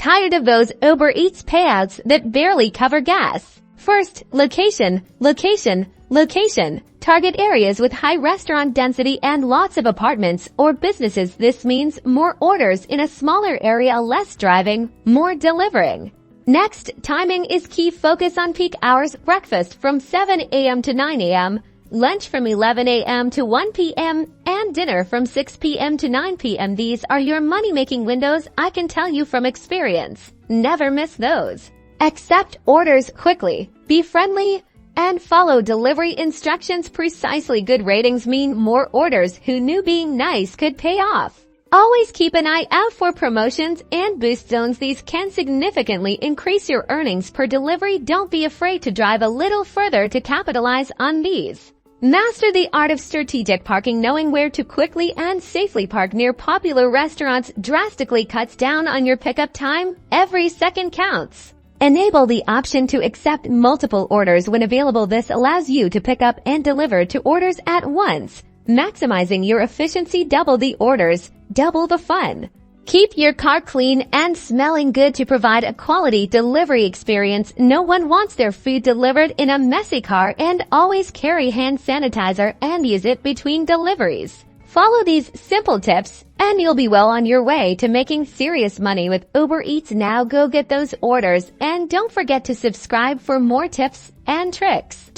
Tired of those Uber Eats payouts that barely cover gas? First, location, location, location. Target areas with high restaurant density and lots of apartments or businesses. This means more orders in a smaller area, less driving, more delivering. Next, timing is key. Focus on peak hours: breakfast from 7 a.m. to 9 a.m., lunch from 11 a.m. to 1 p.m., and dinner from 6 p.m. to 9 p.m. These are your money-making windows. I can tell you from experience. Never miss those. Accept orders quickly, be friendly, and follow delivery instructions precisely. Good ratings mean more orders. Who knew being nice could pay off? Always keep an eye out for promotions and boost zones. These can significantly increase your earnings per delivery. Don't be afraid to drive a little further to capitalize on these. Master the art of strategic parking. Knowing where to quickly and safely park near popular restaurants drastically cuts down on your pickup time. Every second counts. Enable the option to accept multiple orders when available. This allows you to pick up and deliver to orders at once, maximizing your efficiency. Double the orders, double the fun. Keep your car clean and smelling good to provide a quality delivery experience. No one wants their food delivered in a messy car, and always carry hand sanitizer and use it between deliveries. Follow these simple tips and you'll be well on your way to making serious money with Uber Eats. Now go get those orders and don't forget to subscribe for more tips and tricks.